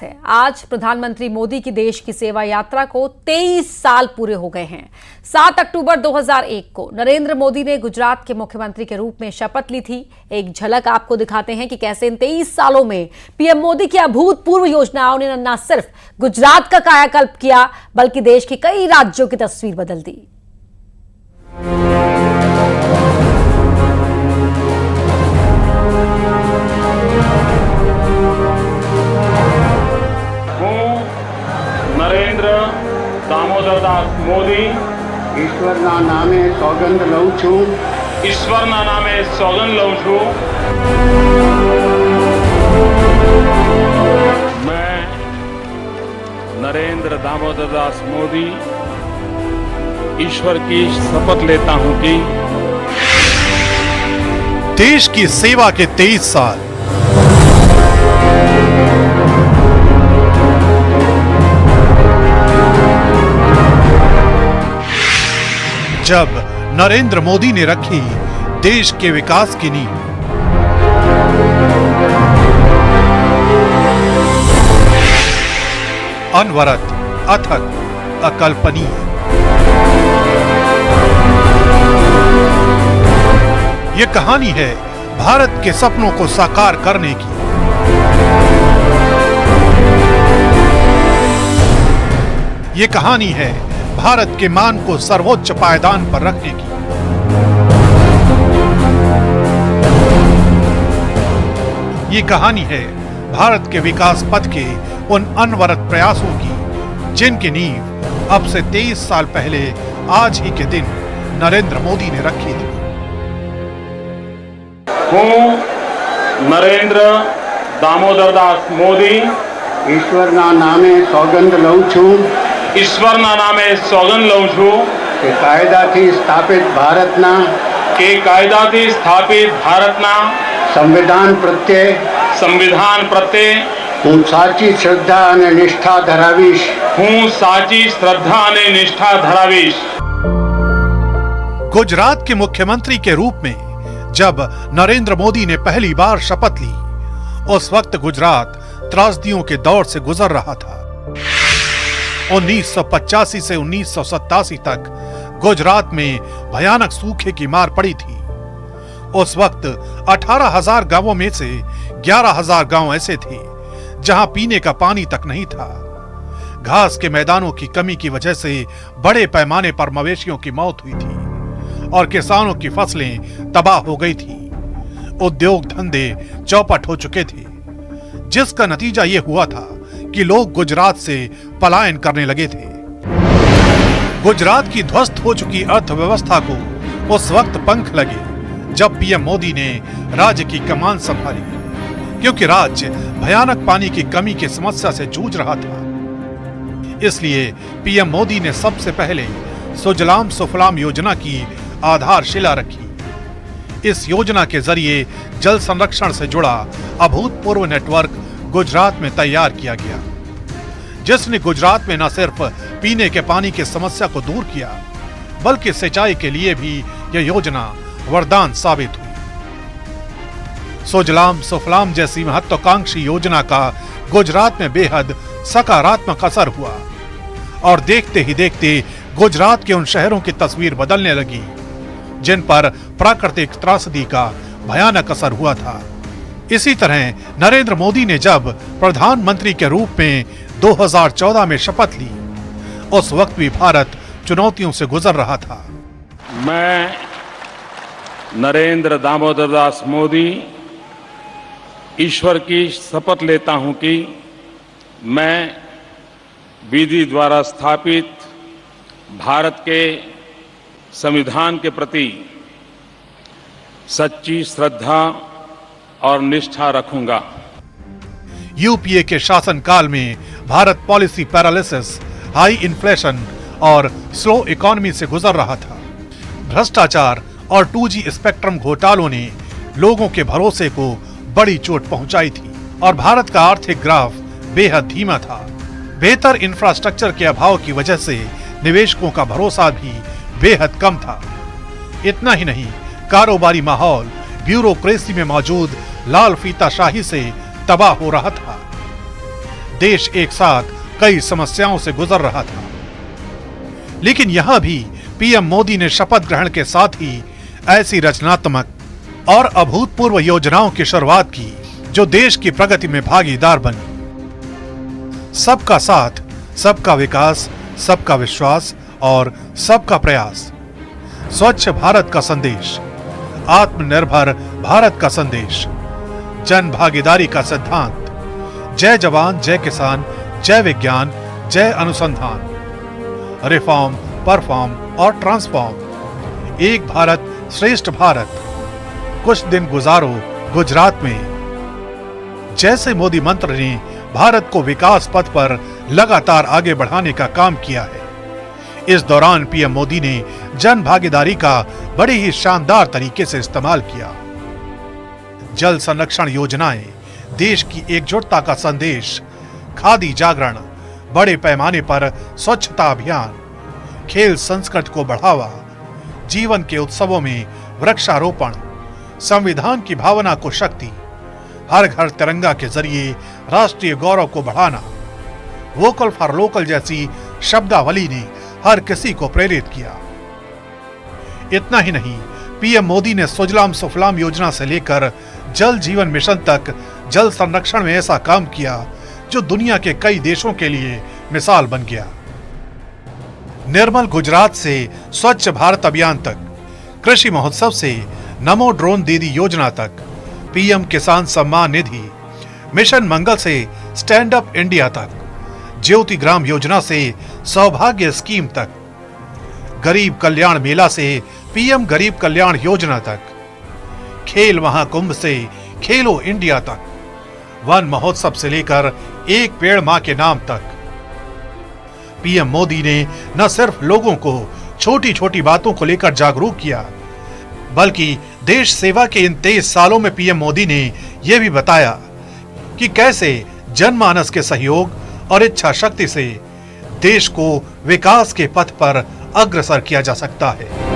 है। आज प्रधानमंत्री मोदी की देश की सेवा यात्रा को 23 साल पूरे हो गए हैं। 7 अक्टूबर 2001 को नरेंद्र मोदी ने गुजरात के मुख्यमंत्री के रूप में शपथ ली थी। एक झलक आपको दिखाते हैं कि कैसे इन 23 सालों में पीएम मोदी की अभूतपूर्व योजनाओं ने न सिर्फ गुजरात का कायाकल्प किया बल्कि देश के कई राज्यों की तस्वीर बदल दी। નરેન્દ્ર દામોદરદાસ મોદી ઈશ્વરના નામે સોગંદ લઉં છું ઈશ્વરના નામે સોગંદ લઉં છું मैं नरेंद्र दामोदरदास मोदी ईश्वर की शपथ लेता हूं कि देश की सेवा के 23 साल जब नरेंद्र मोदी ने रखी देश के विकास की नींव, अनवरत, अथक, अकल्पनीय। ये कहानी है भारत के सपनों को साकार करने की। ये कहानी है भारत के मान को सर्वोच्च पायदान पर रखने की। ये कहानी है भारत के विकास पथ के उन अनवरत प्रयासों की जिनकी नींव अब से 23 साल पहले आज ही के दिन नरेंद्र मोदी ने रखी थी। हूँ नरेंद्र दामोदरदास मोदी ઈશ્વરના નામે સોગંદ લઉં છું ઈશ્વરના નામે સોગંદ લઉં છું કે કાયદાથી સ્થાપિત ભારતના કે કાયદાથી સ્થાપિત ભારતના સંવિધાન પ્રત્યે હું સાચી શ્રદ્ધા અને નિષ્ઠા ધરાવીશ હું સાચી શ્રદ્ધા અને નિષ્ઠા ધરાવીશ। गुजरात के मुख्यमंत्री के रूप में जब नरेंद्र मोदी ने पहली बार शपथ ली, उस वक्त गुजरात त्रासदियों के दौर से गुजर रहा था। 1985 से 1987 तक गुजरात में भयानक सूखे की मार पड़ी थी। उस वक्त 18,000 गांवों में से 11,000 गांव ऐसे थे जहां पीने का पानी तक नहीं था। घास के मैदानों की कमी की वजह से बड़े पैमाने पर मवेशियों की मौत हुई थी और किसानों की फसलें तबाह हो गई थी। उद्योग धंधे चौपट हो चुके थे, जिसका नतीजा यह हुआ था कि लोग गुजरात से पलायन करने लगे थे। गुजरात की ध्वस्त हो चुकी अर्थव्यवस्था को उस वक्त पंख लगे जब पीएम मोदी ने राज्य की कमान संभाली, क्योंकि राज्य भयानक पानी की कमी की समस्या से जूझ रहा था। इसलिए पीएम मोदी ने सबसे पहले सुजलाम सुफलाम योजना की आधारशिला रखी। इस योजना के जरिए जल संरक्षण से जुड़ा अभूतपूर्व नेटवर्क गुजरात में तैयार किया गया, जिसने गुजरात में न सिर्फ पीने के पानी की समस्या को दूर किया बल्कि सिंचाई के लिए भी यह योजना वरदान साबित हुई। सुजलाम सुफलाम जैसी महत्वाकांक्षी योजना का गुजरात में बेहद सकारात्मक असर हुआ और देखते ही देखते गुजरात के उन शहरों की तस्वीर बदलने लगी जिन पर प्राकृतिक त्रासदी का भयानक असर हुआ था। इसी तरह नरेंद्र मोदी ने जब प्रधानमंत्री के रूप में 2014 में शपथ ली, उस वक्त भी भारत चुनौतियों से गुजर रहा था। मैं नरेंद्र दामोदरदास मोदी ईश्वर की शपथ लेता हूं कि मैं विधि द्वारा स्थापित भारत के संविधान के प्रति सच्ची श्रद्धा और निष्ठा रखूंगा। यूपीए के शासनकाल में Bharat policy paralysis, high inflation और स्लो इकोनॉमी से गुजर रहा था। भ्रष्टाचार और 2G स्पेक्ट्रम घोटालों ने लोगों के भरोसे को बड़ी चोट पहुंचाई थी और भारत का आर्थिक ग्राफ बेहद धीमा था। बेहतर इंफ्रास्ट्रक्चर के अभाव की वजह से निवेशकों का भरोसा भी बेहद कम था। इतना ही नहीं, कारोबारी माहौल ब्यूरोक्रेसी में मौजूद लाल फीताशाही से तबाह हो रहा था। देश एक साथ कई समस्याओं से गुजर रहा था। लेकिन यहां भी पीएम मोदी ने शपथ ग्रहण के साथ ही ऐसी रचनात्मक और अभूतपूर्व योजनाओं की शुरुआत की जो देश की प्रगति में भागीदार बनी। सबका साथ, सबका विकास, सबका विश्वास और सबका प्रयास, स्वच्छ भारत का संदेश, आत्मनिर्भर भारत का संदेश, जन भागीदारी का सिद्धांत, जय जवान जय किसान जय विज्ञान जय अनुसंधान, रिफॉर्म परफॉर्म और ट्रांसफॉर्म, एक भारत श्रेष्ठ भारत, कुछ दिन गुजारो गुजरात में जैसे मोदी मंत्र ने भारत को विकास पथ पर लगातार आगे बढ़ाने का काम किया है। इस दौरान पीएम मोदी ने जन भागीदारी का बड़े ही शानदार तरीके से इस्तेमाल किया। जल संरक्षण योजनाएं, देश की एकजुटता का संदेश, खादी जागरण, बड़े पैमाने पर स्वच्छता अभियान, खेल संस्कृति को बढ़ावा, जीवन के उत्सवों में वृक्षारोपण, संविधान की भावना को शक्ति, हर घर तिरंगा के जरिए राष्ट्रीय गौरव को बढ़ाना, वोकल फॉर लोकल जैसी शब्दावली ने हर किसी को प्रेरित किया। इतना ही नहीं, पीएम मोदी ने सुजलाम सुफलाम योजना से लेकर जल जीवन मिशन तक जल संरक्षण में ऐसा काम किया जो दुनिया के कई देशों के लिए मिसाल बन गया। निर्मल गुजरात से स्वच्छ भारत अभियान तक, कृषि महोत्सव से नमो ड्रोन दीदी योजना तक, पीएम किसान सम्मान निधि, मिशन मंगल से स्टैंड अप इंडिया तक, ज्योति ग्राम योजना से सौभाग्य स्कीम तक, गरीब कल्याण मेला से पीएम गरीब कल्याण योजना तक, खेल महाकुंभ से खेलो इंडिया तक, वन महोत्सव से लेकर एक पेड़ मां के नाम तक, पीएम मोदी ने न सिर्फ लोगों को छोटी छोटी बातों को लेकर जागरूक किया, बल्कि देश सेवा के इन 23 सालों में पीएम मोदी ने यह भी बताया कि कैसे जनमानस के सहयोग और इच्छा शक्ति से देश को विकास के पथ पर अग्रसर किया जा सकता है।